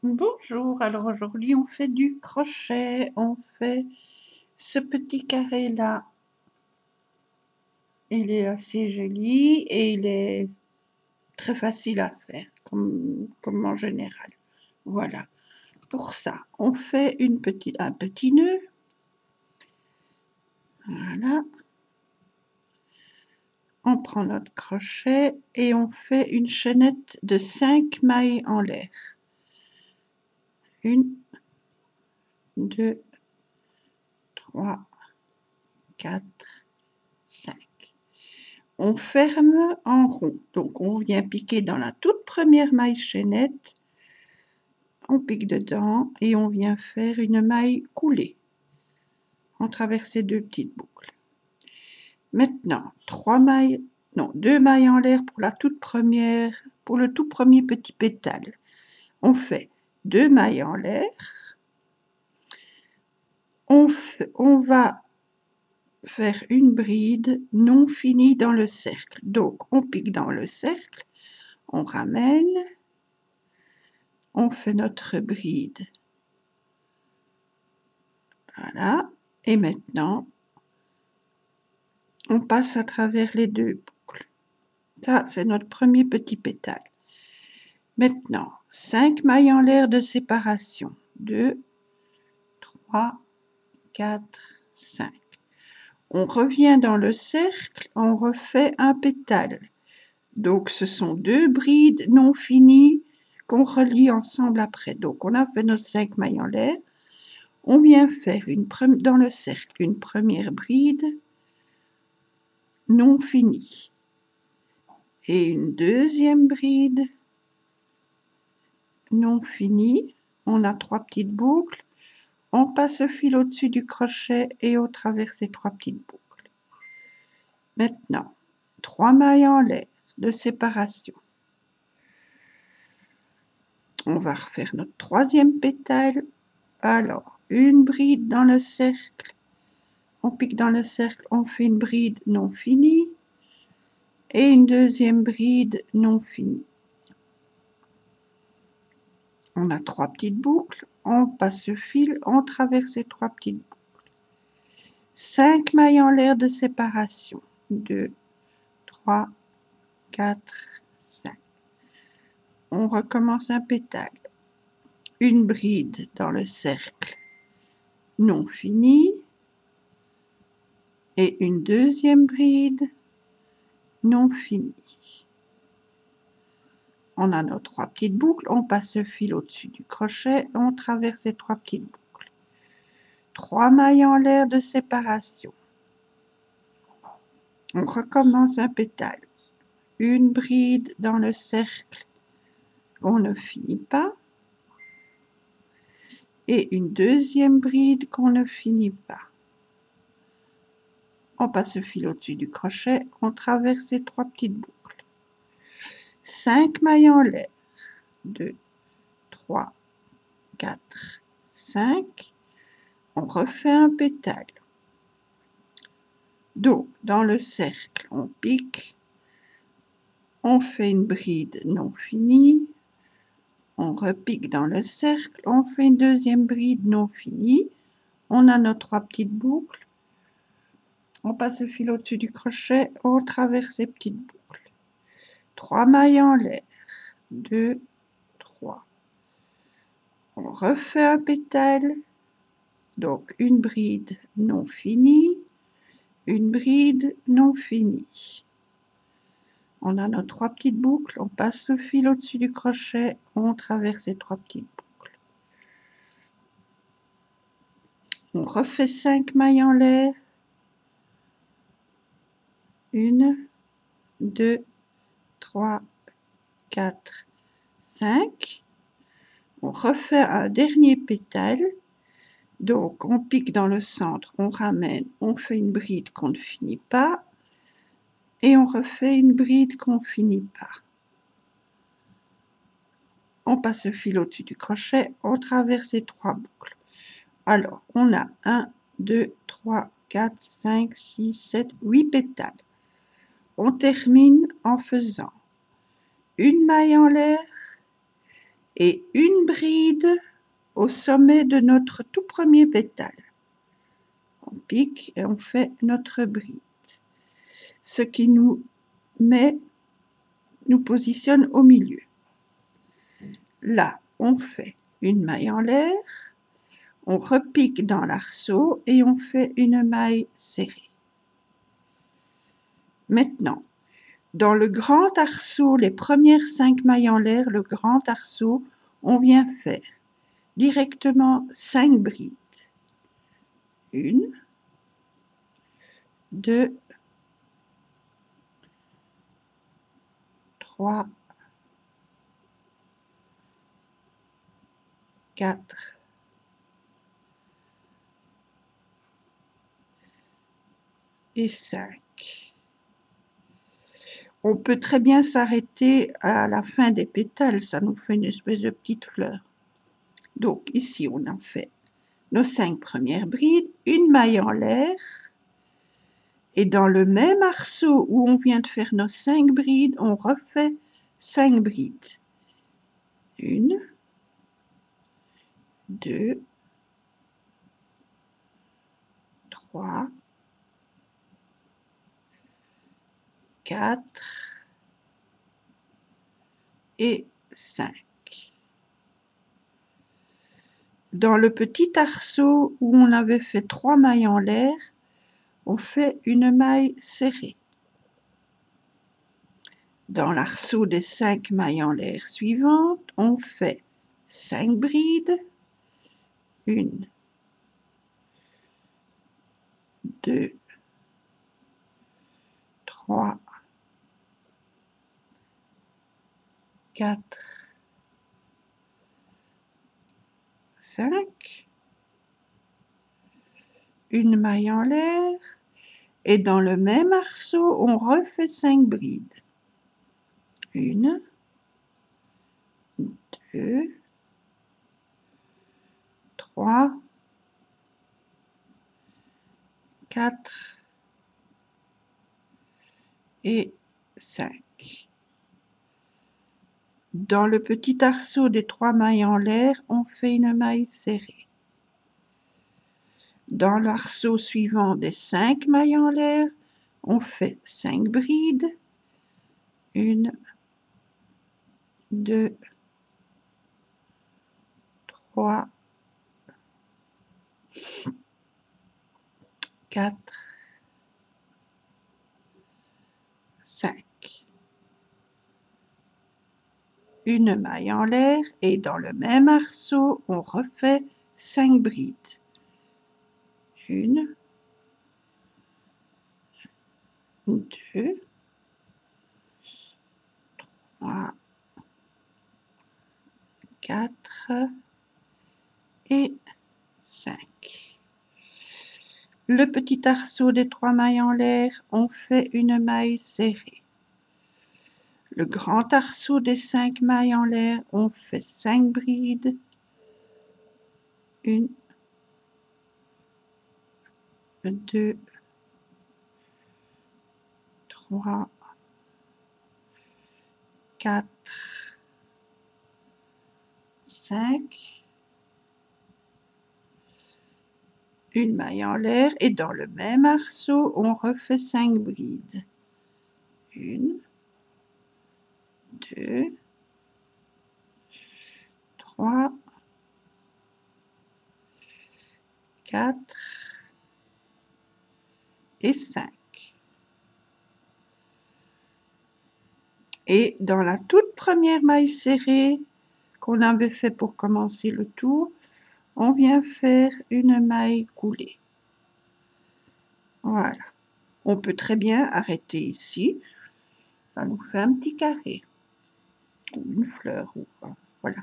Bonjour, alors aujourd'hui on fait du crochet, on fait ce petit carré là, il est assez joli et il est très facile à faire comme en général. Voilà, pour ça on fait un petit nœud, voilà, on prend notre crochet et on fait une chaînette de 5 mailles en l'air. 1, 2, 3, 4, 5. On ferme en rond, donc on vient piquer dans la toute première maille chaînette, on pique dedans et on vient faire une maille coulée. On traverse ces deux petites boucles. Maintenant, 2 mailles en l'air pour la toute première, pour le tout premier petit pétale. On fait 2 mailles en l'air, on va faire une bride non finie dans le cercle. Donc on pique dans le cercle, on ramène, on fait notre bride, voilà, et maintenant on passe à travers les deux boucles. Ça c'est notre premier petit pétale. Maintenant 5 mailles en l'air de séparation, 2, 3, 4, 5. On revient dans le cercle, on refait un pétale. Donc ce sont 2 brides non finies qu'on relie ensemble après. Donc on a fait nos 5 mailles en l'air, on vient faire dans le cercle une première bride non finie et une deuxième bride non finie. On a 3 petites boucles, on passe le fil au-dessus du crochet et au travers ces 3 petites boucles. Maintenant 3 mailles en l'air de séparation. On va refaire notre troisième pétale. Alors une bride dans le cercle, on pique dans le cercle, on fait une bride non finie et une deuxième bride non finie. On a 3 petites boucles, on passe le fil, on traverse ces 3 petites boucles. 5 mailles en l'air de séparation, 2, 3, 4, 5. On recommence un pétale, une bride dans le cercle non finie et une deuxième bride non finie. On a nos 3 petites boucles, on passe le fil au-dessus du crochet, on traverse ces 3 petites boucles. 3 mailles en l'air de séparation. On recommence un pétale, une bride dans le cercle qu'on ne finit pas et une deuxième bride qu'on ne finit pas. On passe le fil au-dessus du crochet, on traverse ces 3 petites boucles. 5 mailles en l'air, 2, 3, 4, 5. On refait un pétale. Donc dans le cercle on pique, on fait une bride non finie, on repique dans le cercle, on fait une deuxième bride non finie, on a nos 3 petites boucles, on passe le fil au-dessus du crochet, on traverse ces petites boucles. 3 mailles en l'air, 2, 3. On refait un pétale, donc une bride non finie, une bride non finie. On a nos 3 petites boucles, on passe le fil au-dessus du crochet, on traverse ces 3 petites boucles. On refait 5 mailles en l'air, 1, 2, 3, 4, 5. On refait un dernier pétale, donc on pique dans le centre, on ramène, on fait une bride qu'on ne finit pas et on refait une bride qu'on ne finit pas. On passe le fil au-dessus du crochet, on traverse ces 3 boucles. Alors on a 1, 2, 3, 4, 5, 6, 7, 8 pétales. On termine en faisant une maille en l'air et une bride au sommet de notre tout premier pétale. On pique et on fait notre bride. Ce qui nous positionne au milieu. Là, on fait une maille en l'air, on repique dans l'arceau et on fait une maille serrée. Maintenant, dans le grand arceau, les premières 5 mailles en l'air, le grand arceau, on vient faire directement 5 brides. 1, 2, 3, 4, 5. On peut très bien s'arrêter à la fin des pétales, ça nous fait une espèce de petite fleur. Donc ici, on a fait nos 5 premières brides, une maille en l'air, et dans le même arceau où on vient de faire nos 5 brides, on refait 5 brides. 1, 2, 3, 4 et 5. Dans le petit arceau où on avait fait 3 mailles en l'air, on fait une maille serrée. Dans l'arceau des 5 mailles en l'air suivantes, on fait 5 brides. 1, 2, 3, 4, 5. Une maille en l'air. Et dans le même arceau, on refait 5 brides. 1, 2, 3, 4 et 5. Dans le petit arceau des 3 mailles en l'air, on fait une maille serrée. Dans l'arceau suivant des 5 mailles en l'air, on fait 5 brides. 1, 2, 3, 4, 5. Une maille en l'air et dans le même arceau, on refait 5 brides. 1, 2, 3, 4 et 5. Le petit arceau des 3 mailles en l'air, on fait une maille serrée. Le grand arceau des 5 mailles en l'air, on fait 5 brides. 1, 2, 3, 4, 5. Une maille en l'air et dans le même arceau, on refait 5 brides. 1, 2, 3, 4 et 5. Et dans la toute première maille serrée qu'on avait fait pour commencer le tour, on vient faire une maille coulée. Voilà. On peut très bien arrêter ici. Ça nous fait un petit carré. Ou une fleur. Voilà.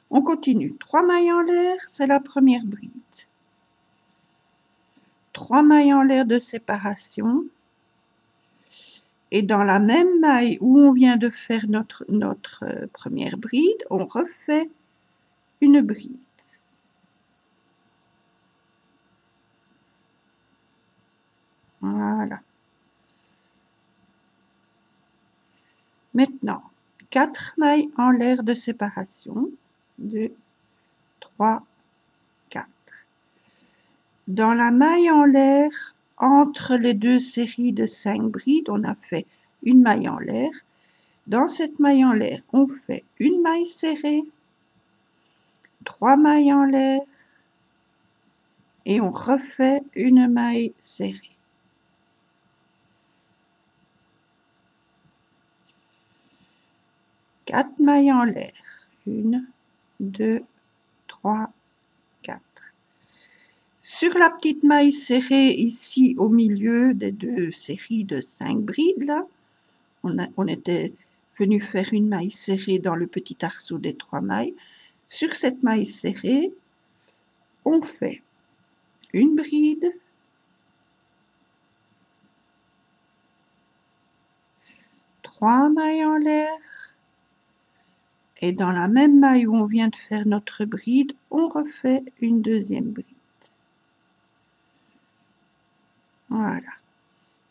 On continue. 3 mailles en l'air, c'est la première bride. 3 mailles en l'air de séparation. Et dans la même maille où on vient de faire notre première bride, on refait une bride. Voilà. Maintenant, 4 mailles en l'air de séparation. 2, 3, 4. Dans la maille en l'air, entre les deux séries de 5 brides, on a fait une maille en l'air. Dans cette maille en l'air, on fait une maille serrée, 3 mailles en l'air et on refait une maille serrée. Quatre mailles en l'air. 1, 2, 3, 4. Sur la petite maille serrée ici au milieu des deux séries de 5 brides, là, on était venu faire une maille serrée dans le petit arceau des 3 mailles. Sur cette maille serrée, on fait une bride, 3 mailles en l'air, et dans la même maille où on vient de faire notre bride, on refait une deuxième bride. Voilà.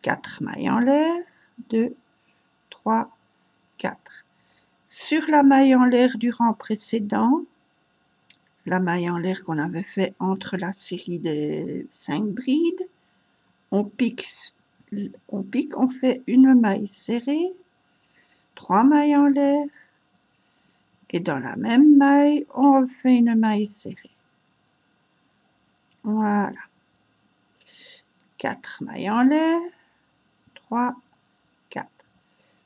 4 mailles en l'air, 2, 3, 4. Sur la maille en l'air du rang précédent, la maille en l'air qu'on avait fait entre la série des 5 brides, on pique, on fait une maille serrée, 3 mailles en l'air, et dans la même maille, on refait une maille serrée. Voilà. 4 mailles en l'air, 3, 4.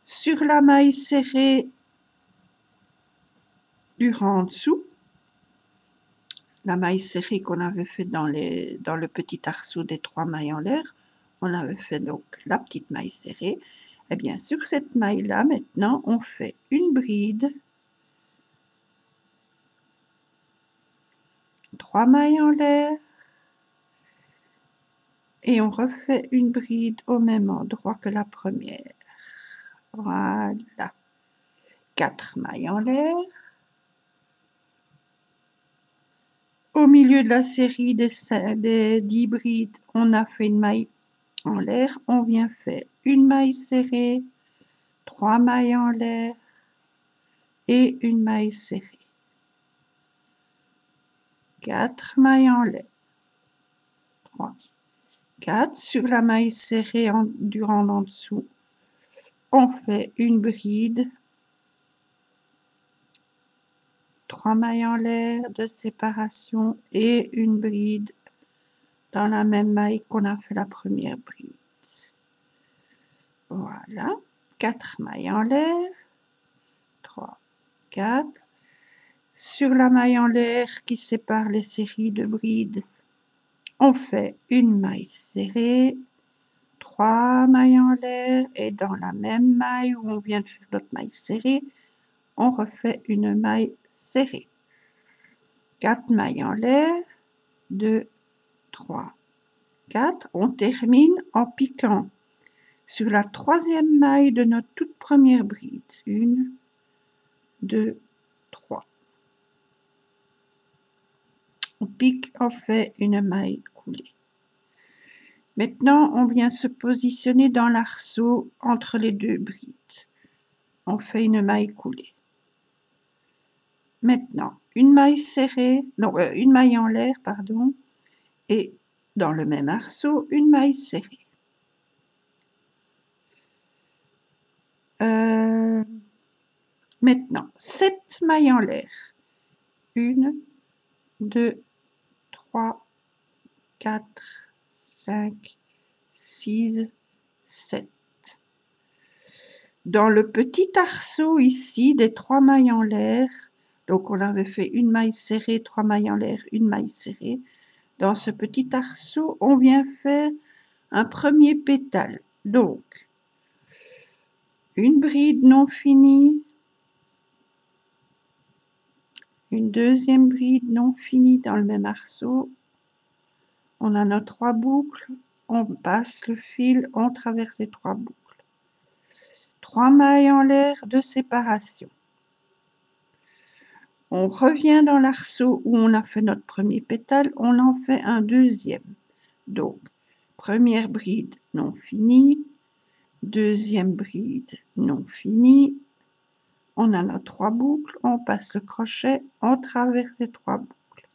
Sur la maille serrée du rang en dessous, la maille serrée qu'on avait fait dans le petit arceau des 3 mailles en l'air, on avait fait donc la petite maille serrée. Et bien sur cette maille-là, maintenant, on fait une bride, 3 mailles en l'air, et on refait une bride au même endroit que la première. Voilà. 4 mailles en l'air. Au milieu de la série des 10 brides, on a fait une maille en l'air. On vient faire une maille serrée, 3 mailles en l'air et une maille serrée. 4 mailles en l'air. 3, 4. Sur la maille serrée du rang en dessous, on fait une bride, 3 mailles en l'air de séparation et une bride dans la même maille qu'on a fait la première bride. Voilà. 4 mailles en l'air, 3, 4. Sur la maille en l'air qui sépare les séries de brides, on fait une maille serrée, 3 mailles en l'air, et dans la même maille où on vient de faire notre maille serrée, on refait une maille serrée. 4 mailles en l'air, 2, 3, 4. On termine en piquant sur la troisième maille de notre toute première bride. 1, 2, 3. On pique, on fait une maille coulée. Maintenant, on vient se positionner dans l'arceau entre les deux brides. On fait une maille coulée. Maintenant, une maille serrée, non, une maille en l'air, pardon, et dans le même arceau, une maille serrée. Maintenant, 7 mailles en l'air. 1, 2, 3, 4, 5, 6, 7. Dans le petit arceau ici des 3 mailles en l'air, donc on avait fait une maille serrée, 3 mailles en l'air, une maille serrée. Dans ce petit arceau, on vient faire un premier pétale. Donc, une bride non finie, une deuxième bride non finie dans le même arceau. On a nos 3 boucles, on passe le fil, on traverse les 3 boucles. 3 mailles en l'air de séparation. On revient dans l'arceau où on a fait notre premier pétale, on en fait un deuxième. Donc, première bride non finie, deuxième bride non finie, On a nos 3 boucles, on passe le crochet, on traverse ces 3 boucles.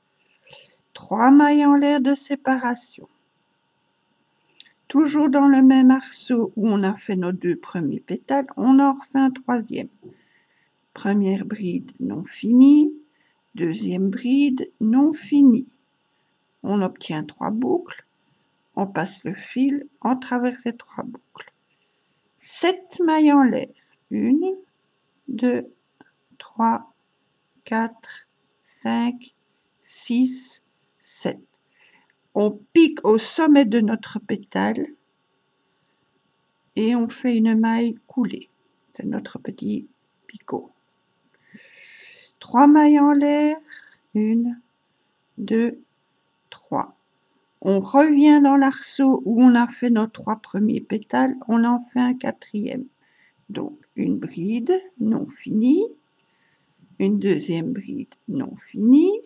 3 mailles en l'air de séparation. Toujours dans le même arceau où on a fait nos 2 premiers pétales, on en refait un 3e. Première bride non finie, deuxième bride non finie. On obtient 3 boucles, on passe le fil, on traverse ces 3 boucles. 7 mailles en l'air. 1, 2, 3, 4, 5, 6, 7. On pique au sommet de notre pétale et on fait une maille coulée. C'est notre petit picot. 3 mailles en l'air. 1, 2, 3. On revient dans l'arceau où on a fait nos 3 premiers pétales. On en fait un 4e. Donc, une bride non finie. Une deuxième bride non finie.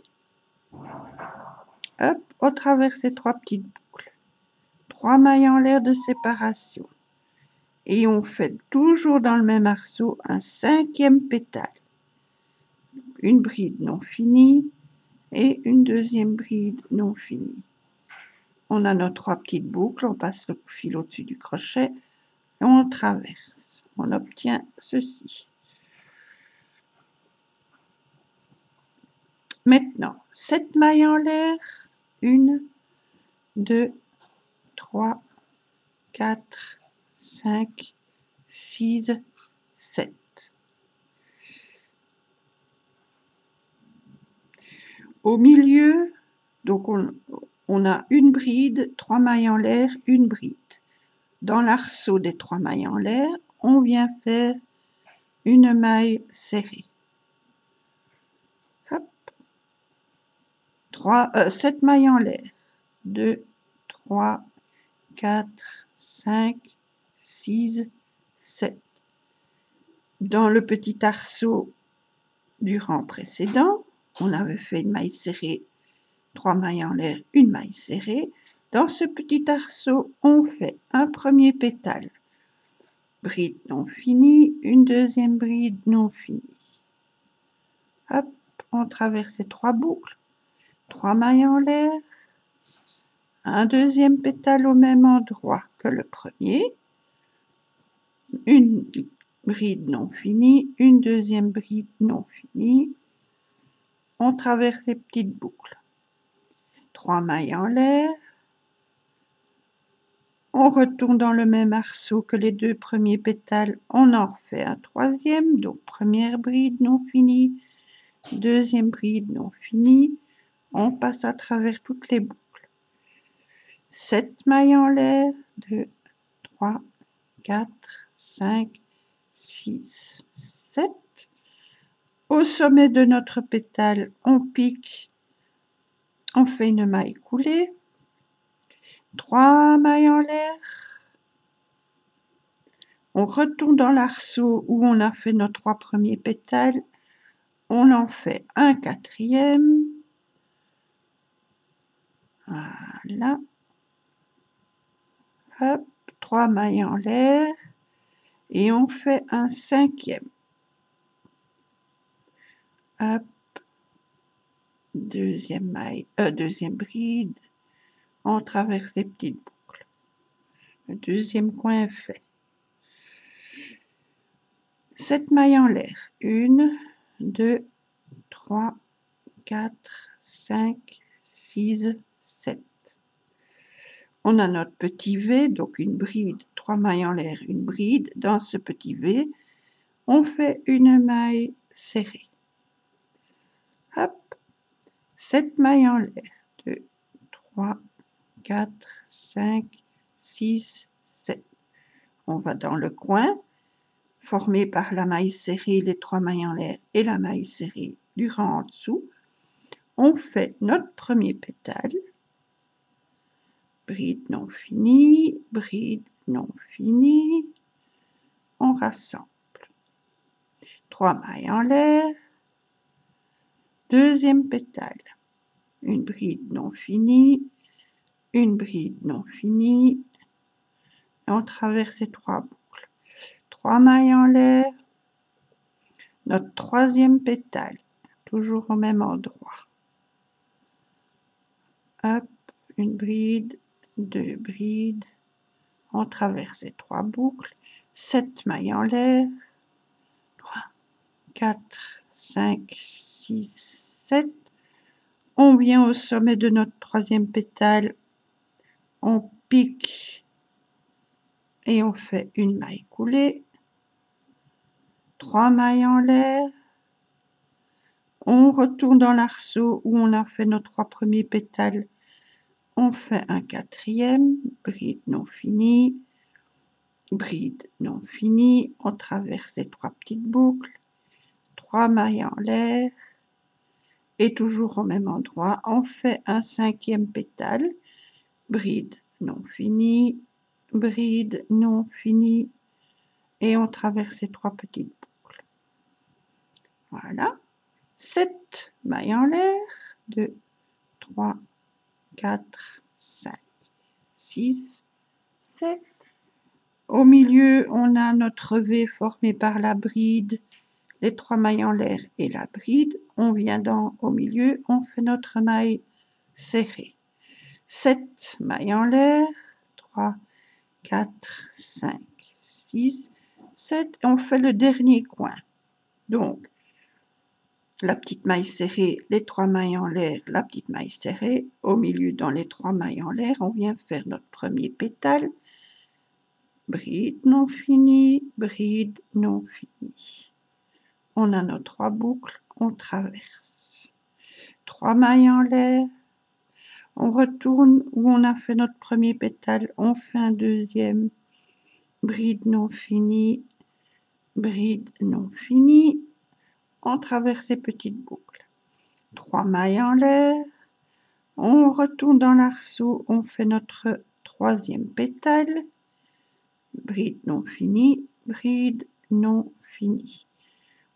Hop, on traverse ces 3 petites boucles. 3 mailles en l'air de séparation. Et on fait toujours dans le même arceau un 5e pétale. Une bride non finie et une deuxième bride non finie. On a nos 3 petites boucles, on passe le fil au-dessus du crochet et on traverse. On obtient ceci. Maintenant, 7 mailles en l'air. 1, 2, 3, 4, 5, 6, 7. Au milieu, donc on a une bride, 3 mailles en l'air, une bride. Dans l'arceau des 3 mailles en l'air, on vient faire une maille serrée. Hop. 7 mailles en l'air. 2, 3, 4, 5, 6, 7. Dans le petit arceau du rang précédent, on avait fait une maille serrée, 3 mailles en l'air, une maille serrée. Dans ce petit arceau, on fait un premier pétale. Bride non finie, une deuxième bride non finie. Hop, on traverse ces 3 boucles, 3 mailles en l'air, un deuxième pétale au même endroit que le premier, une bride non finie, une deuxième bride non finie. On traverse ces petites boucles. 3 mailles en l'air. On retourne dans le même arceau que les 2 premiers pétales. On en refait un 3e. Donc, première bride non finie. Deuxième bride non finie. On passe à travers toutes les boucles. 7 mailles en l'air. 2, 3, 4, 5, 6, 7. Au sommet de notre pétale, on pique. On fait une maille coulée. 3 mailles en l'air. On retourne dans l'arceau où on a fait nos 3 premiers pétales. On en fait un 4e. Voilà. Hop, 3 mailles en l'air. Et on fait un 5e. Hop. Deuxième bride. On traverse les petites boucles. Le deuxième coin est fait. 7 mailles en l'air. 1, 2, 3, 4, 5, 6, 7. On a notre petit V, donc une bride, 3 mailles en l'air, une bride. Dans ce petit V, on fait une maille serrée. Hop, 7 mailles en l'air. 2, 3, 4, 5, 6, 7. On va dans le coin, formé par la maille serrée, les 3 mailles en l'air et la maille serrée du rang en dessous. On fait notre premier pétale. Bride non finie, bride non finie. On rassemble. 3 mailles en l'air. Deuxième pétale. Une bride non finie, une bride non finie. Et on traverse ces 3 boucles. 3 mailles en l'air. notre troisième pétale, toujours au même endroit. Hop, une bride, 2 brides, on traverse les 3 boucles, 7 mailles en l'air, 3, 4, 5, 6, 7. On vient au sommet de notre troisième pétale, on pique et on fait une maille coulée, 3 mailles en l'air, on retourne dans l'arceau où on a fait nos 3 premiers pétales, on fait un quatrième, bride non finie, bride non finie, on traverse les 3 petites boucles, 3 mailles en l'air, et toujours au même endroit, on fait un cinquième pétale, bride non finie, bride non finie, et on traverse les 3 petites boucles. Voilà, 7 mailles en l'air, 2, 3, 4, 5, 6, 7. Au milieu, on a notre V formé par la bride, les 3 mailles en l'air et la bride. On vient au milieu, on fait notre maille serrée. 7 mailles en l'air, 3, 4, 5, 6, 7. Et on fait le dernier coin. Donc, la petite maille serrée, les 3 mailles en l'air, la petite maille serrée. Au milieu, dans les 3 mailles en l'air, on vient faire notre premier pétale. Bride non finie, bride non finie. On a nos 3 boucles, on traverse. 3 mailles en l'air, on retourne où on a fait notre premier pétale, on fait un deuxième, bride non finie, bride non finie, on traverse les petites boucles. 3 mailles en l'air, on retourne dans l'arceau, on fait notre troisième pétale, bride non finie, bride non finie.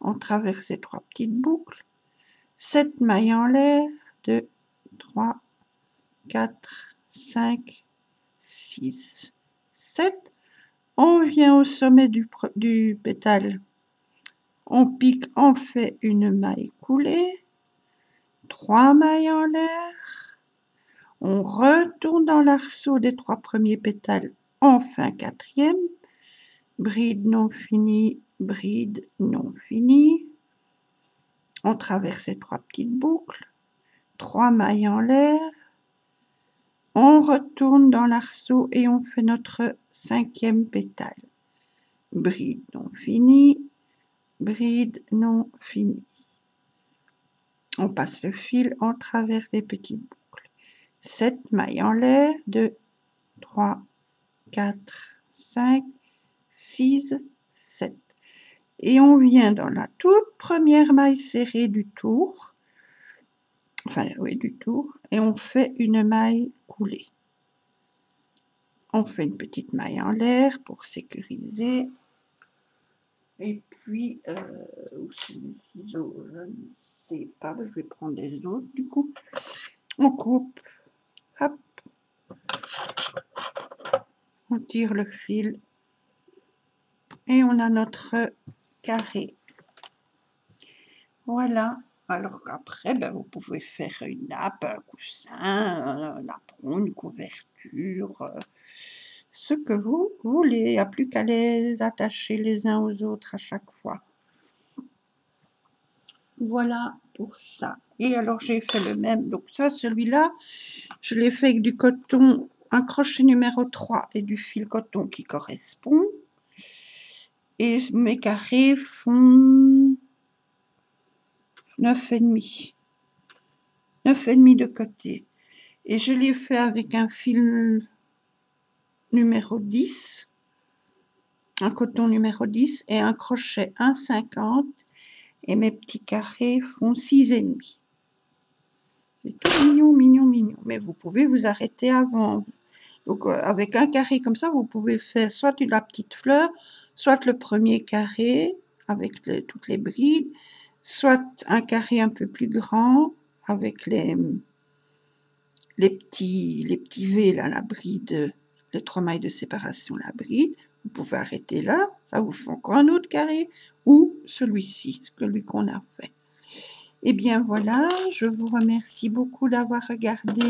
On traverse les 3 petites boucles, 7 mailles en l'air, 2, 3, 4, 5, 6, 7. On vient au sommet du pétale. On pique, on fait une maille coulée, 3 mailles en l'air. On retourne dans l'arceau des 3 premiers pétales, on fait un quatrième, bride non finie, bride non finie. On traverse les 3 petites boucles, 3 mailles en l'air. On retourne dans l'arceau et on fait notre cinquième pétale. Bride non finie, bride non finie. On passe le fil, on traverse les petites boucles. 7 mailles en l'air, 2, 3, 4, 5, 6, 7. Et on vient dans la toute première maille serrée du tour, du tour, et on fait une maille coulée. On fait une petite maille en l'air pour sécuriser. Et puis, où sont mes ciseaux? Je ne sais pas, je vais prendre des autres du coup. On coupe, hop, on tire le fil et on a notre carré. Voilà. Alors qu'après, vous pouvez faire une nappe, un coussin, un apron, une couverture, ce que vous voulez. Il n'y a plus qu'à les attacher les uns aux autres à chaque fois. Voilà pour ça. Et alors j'ai fait le même. Donc ça, celui-là, je l'ai fait avec du coton, un crochet numéro 3 et du fil coton qui correspond. Et mes carrés font 9,5. 9,5 de côté. Et je l'ai fait avec un fil numéro 10, un coton numéro 10 et un crochet 1,50. Et mes petits carrés font 6,5. C'est tout mignon, mignon, mignon. Mais vous pouvez vous arrêter avant. Donc avec un carré comme ça, vous pouvez faire soit la petite fleur, soit le premier carré avec toutes les brides, soit un carré un peu plus grand avec les petits V, là, la bride, les 3 mailles de séparation, la bride. Vous pouvez arrêter là, ça vous fait encore un autre carré, ou celui-ci, celui qu'on a fait. Et bien voilà, je vous remercie beaucoup d'avoir regardé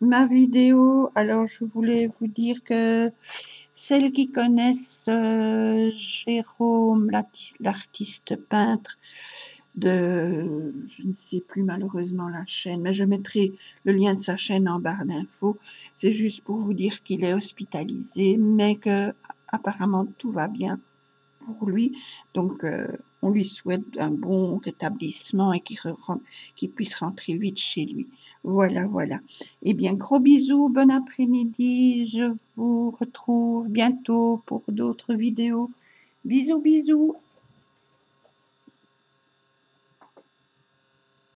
ma vidéo. Alors je voulais vous dire que celles qui connaissent Jérôme, l'artiste peintre de, je ne sais plus malheureusement la chaîne, mais je mettrai le lien de sa chaîne en barre d'infos. C'est juste pour vous dire qu'il est hospitalisé, mais que apparemment tout va bien pour lui. Donc on lui souhaite un bon rétablissement et qu'il puisse rentrer vite chez lui. Voilà, voilà. Eh bien, gros bisous, bon après-midi. Je vous retrouve bientôt pour d'autres vidéos. Bisous, bisous.